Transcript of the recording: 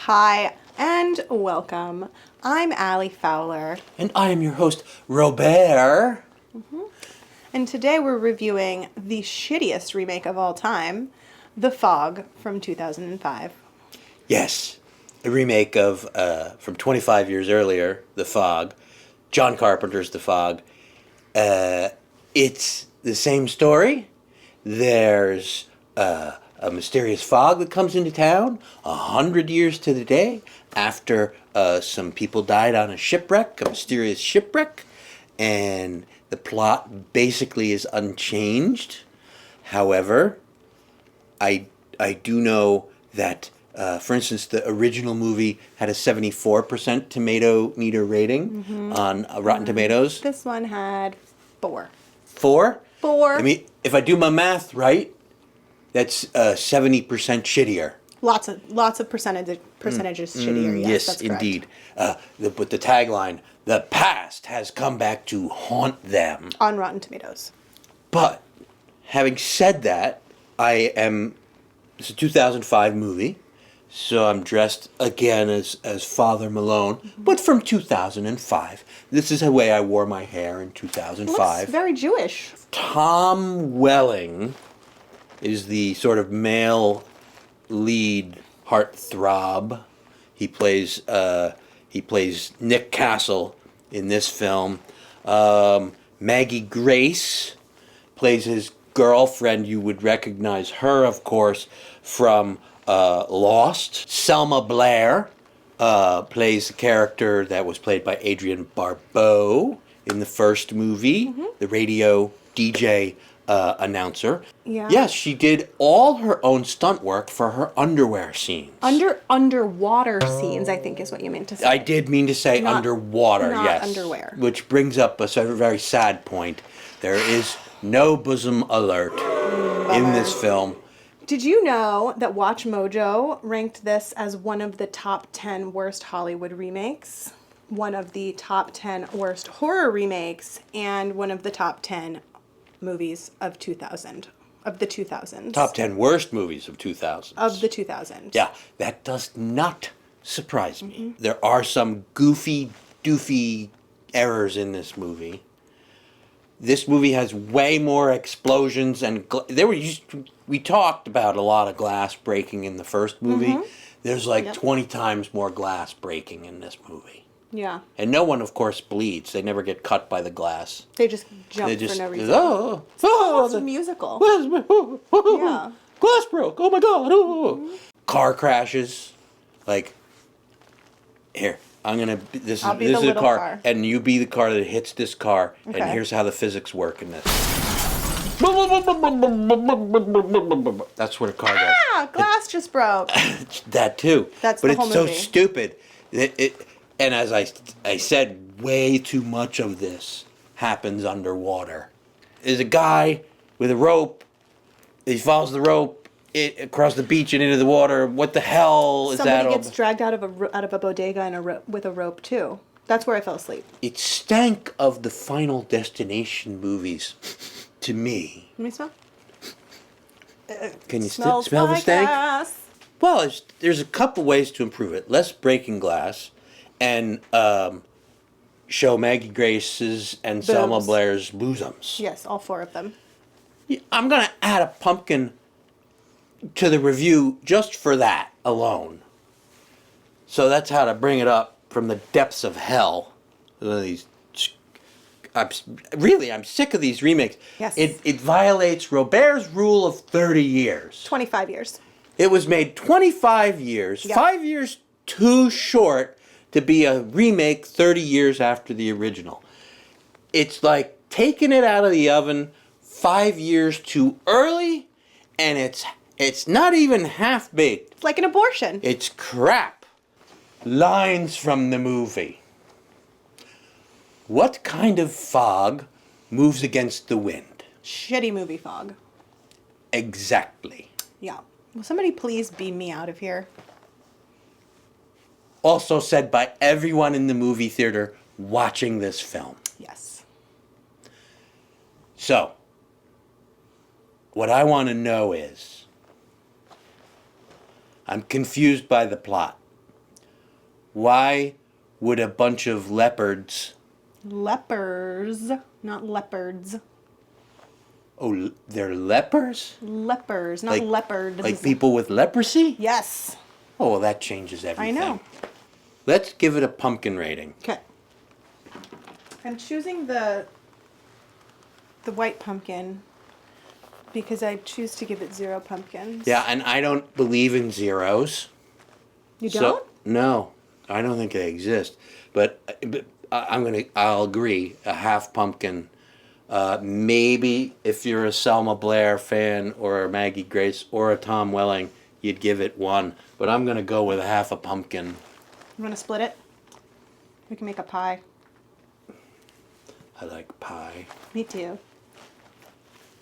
Hi, and welcome. I'm Allie Fowler. And I am your host, Robert. And today we're reviewing the shittiest remake of all time, The Fog from 2005. Yes, a remake of, from 25 years earlier, The Fog. John Carpenter's The Fog. It's the same story. There's a mysterious fog that comes into town 100 years to the day after some people died on a shipwreck, a mysterious shipwreck, and the plot basically is unchanged. However, I do know that, for instance, the original movie had a 74% tomato meter rating on Rotten Tomatoes. This one had 4. 4? 4. I mean, if I do my math right, that's 70% shittier. Lots of percentages shittier. Yes, that's correct. Indeed. With the tagline, "The past has come back to haunt them." On Rotten Tomatoes. But having said that, it's a 2005 movie, so I'm dressed again as Father Malone, but from 2005. This is the way I wore my hair in 2005. Looks very Jewish. Tom Welling is the sort of male lead heartthrob. He plays Nick Castle in this film. Maggie Grace plays his girlfriend. You would recognize her, of course, from Lost. Selma Blair plays a character that was played by Adrienne Barbeau in the first movie, the radio DJ announcer. Yeah. Yes, she did all her own stunt work for her underwear scenes. Underwater scenes, I think is what you meant to say. I did mean to say underwater, not yes. underwear. Which brings up a very sad point. There is no bosom alert in this film. Did you know that Watch Mojo ranked this as one of the top 10 worst Hollywood remakes, one of the top 10 worst horror remakes, and one of the top 10 movies of the 2000s. Top 10 worst movies of 2000s. Of the 2000s. Yeah, that does not surprise me. There are some goofy, doofy errors in this movie. This movie has way more explosions and we talked about a lot of glass breaking in the first movie. There's like 20 times more glass breaking in this movie. Yeah. And no one, of course, bleeds. They never get cut by the glass. They just jump for no reason. It's a musical. Yeah. Glass broke. Oh my God. Oh. Car crashes. Like, here, this is a car. And you be the car that hits this car. Okay. And here's how the physics work in this. That's what a car does. Ah, glass just broke. That too. That's the whole movie. But it's so stupid. And as I said, way too much of this happens underwater. There's a guy with a rope. He follows the rope across the beach and into the water. What the hell is that? Somebody gets dragged out of a bodega with a rope too. That's where I fell asleep. It stank of the Final Destination movies to me. Let me smell. Can you smell the stank? Gas. Well, there's a couple ways to improve it. Less breaking glass. And show Maggie Grace's and Selma Blair's bosoms. Yes, all 4 of them. I'm going to add a pumpkin to the review just for that alone. So that's how to bring it up from the depths of hell. I'm sick of these remakes. Yes. It violates Robert's rule of 30 years. 25 years. It was made 25 years, 5 years too short to be a remake 30 years after the original. It's like taking it out of the oven 5 years too early, and it's not even half-baked. It's like an abortion. It's crap. Lines from the movie. What kind of fog moves against the wind? Shitty movie fog. Exactly. Yeah. Will somebody please beam me out of here? Also said by everyone in the movie theater watching this film. Yes. So, what I want to know is, I'm confused by the plot. Why would a bunch of leopards... Lepers, not leopards. Oh, they're lepers? Lepers, not leopards. Like people with leprosy? Yes. Oh, well, that changes everything. I know. Let's give it a pumpkin rating. Okay. I'm choosing the white pumpkin because I choose to give it 0 pumpkins. Yeah, and I don't believe in zeros. You don't? No, I don't think they exist. But I'll agree. A half pumpkin. Maybe if you're a Selma Blair fan or a Maggie Grace or a Tom Welling, you'd give it 1. But I'm gonna go with a half a pumpkin. You want to split it? We can make a pie. I like pie. Me too.